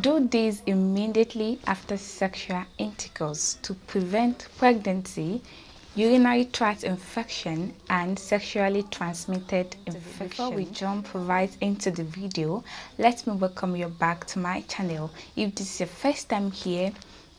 Do this immediately after sexual intercourse to prevent pregnancy, urinary tract infection, and sexually transmitted infection. Before we jump right into the video, let me welcome you back to my channel. If this is your first time here,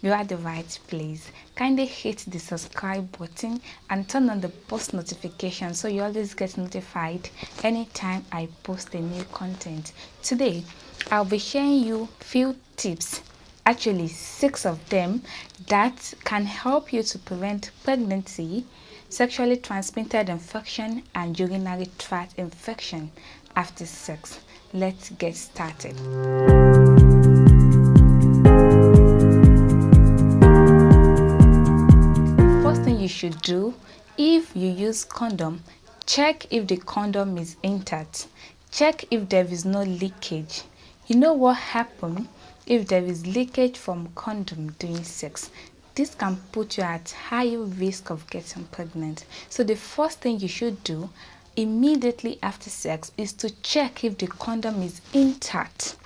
you are the right place. Kindly hit the subscribe button and turn on the post notification so you always get notified anytime I post a new content. Today, I'll be sharing you few tips, actually 6 of them, that can help you to prevent pregnancy, sexually transmitted infection, and urinary tract infection after sex. Let's get started. First thing you should do, if you use condom, check if the condom is intact. Check if there is no leakage. You know what happens if there is leakage from condom during sex? This can put you at higher risk of getting pregnant. So the first thing you should do immediately after sex is to check if the condom is intact.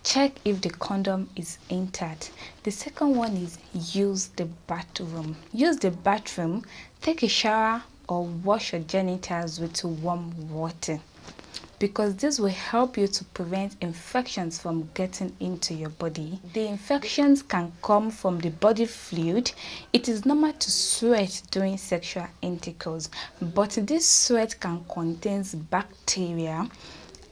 Check if the condom is intact. The second one is use the bathroom. Use the bathroom, take a shower or wash your genitals with warm water, because this will help you to prevent infections from getting into your body. The infections can come from the body fluid. It is normal to sweat during sexual intercourse, but this sweat can contain bacteria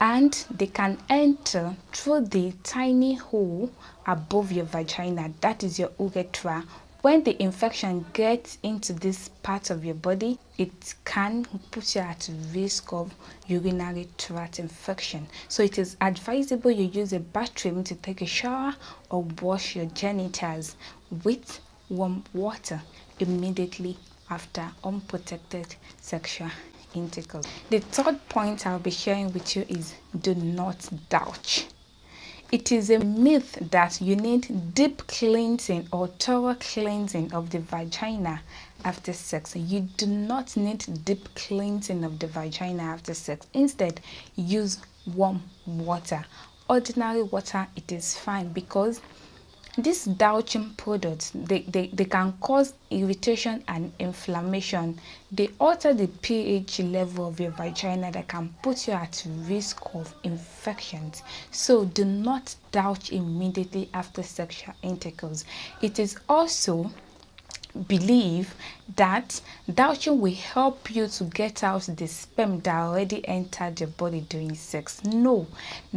and they can enter through the tiny hole above your vagina, that is your urethra. When the infection gets into this part of your body, it can put you at risk of urinary tract infection. So it is advisable you use a bathroom to take a shower or wash your genitals with warm water immediately after unprotected sexual intercourse. The third point I'll be sharing with you is do not douche. It is a myth that you need deep cleansing or thorough cleansing of the vagina after sex. You do not need deep cleansing of the vagina after sex. Instead, use warm water. Ordinary water, it is fine, because these douching products, they can cause irritation and inflammation. They alter the pH level of your vagina that can put you at risk of infections. So do not douche immediately after sexual intercourse. It is also believe that douching will help you to get out the sperm that already entered your body during sex. No,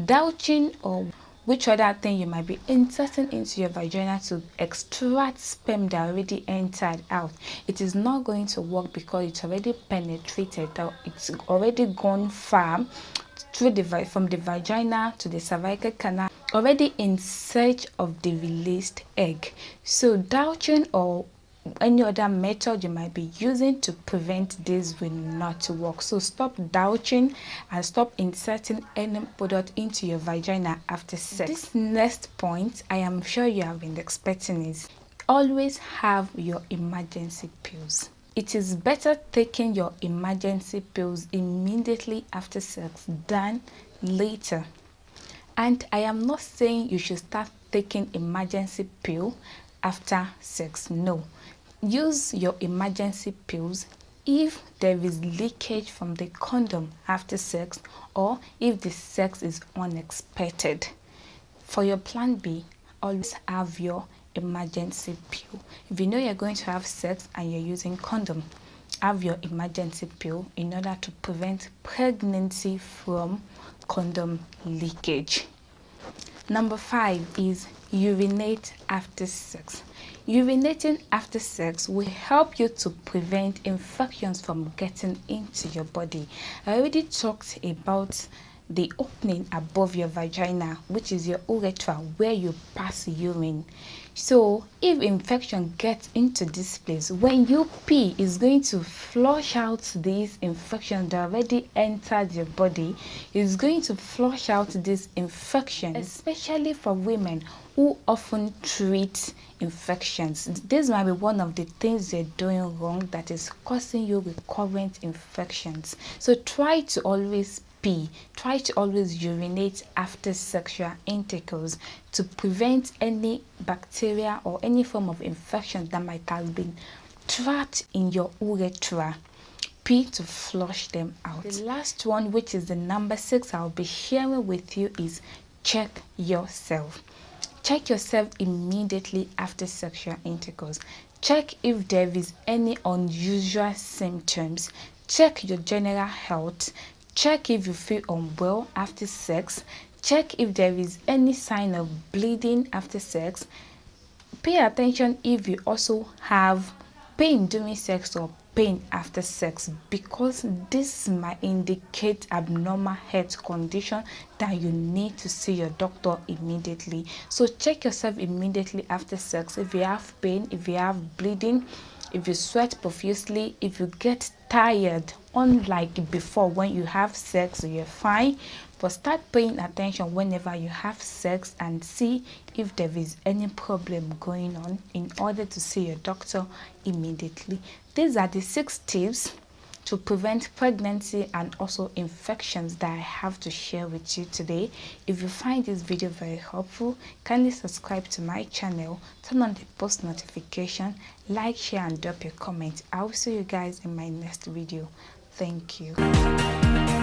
douching or which other thing you might be inserting into your vagina to extract sperm that already entered out, it is not going to work, because it's already penetrated, or it's already gone far through from the vagina to the cervical canal, already in search of the released egg. So douching or any other method you might be using to prevent this will not work. So stop douching and stop inserting any product into your vagina after sex. This next point, I am sure you have been expecting, is always have your emergency pills. It is better taking your emergency pills immediately after sex than later. And I am not saying you should start taking emergency pill after sex. No, use your emergency pills if there is leakage from the condom after sex, or if the sex is unexpected. For your plan B, always have your emergency pill. If you know you're going to have sex and you're using condom, have your emergency pill in order to prevent pregnancy from condom leakage. Number 5 is urinate after sex. Urinating after sex will help you to prevent infections from getting into your body. I already talked about the opening above your vagina, which is your urethra, where you pass urine. So if infection gets into this place, when you pee, it's going to flush out these infections that already entered your body. It's going to flush out this infection, especially for women who often treat infections. This might be one of the things you're doing wrong that is causing you recurrent infections. So try to always pee. Try to always urinate after sexual intercourse to prevent any bacteria or any form of infection that might have been trapped in your urethra. Pee to flush them out. The last one, which is the number 6 I'll be sharing with you, is check yourself. Check yourself immediately after sexual intercourse. Check if there is any unusual symptoms. Check your general health. Check if you feel unwell after sex. Check if there is any sign of bleeding after sex. Pay attention if you also have pain during sex or pain after sex, because this might indicate abnormal health condition that you need to see your doctor immediately. So check yourself immediately after sex. If you have pain, if you have bleeding, if you sweat profusely, if you get tired, unlike before when you have sex, you're fine. But start paying attention whenever you have sex and see if there is any problem going on in order to see your doctor immediately. These are the 6 tips to prevent pregnancy and also infections that I have to share with you today. If you find this video very helpful, kindly subscribe to my channel, turn on the post notification, like, share and drop your comment. I will see you guys in my next video. Thank you.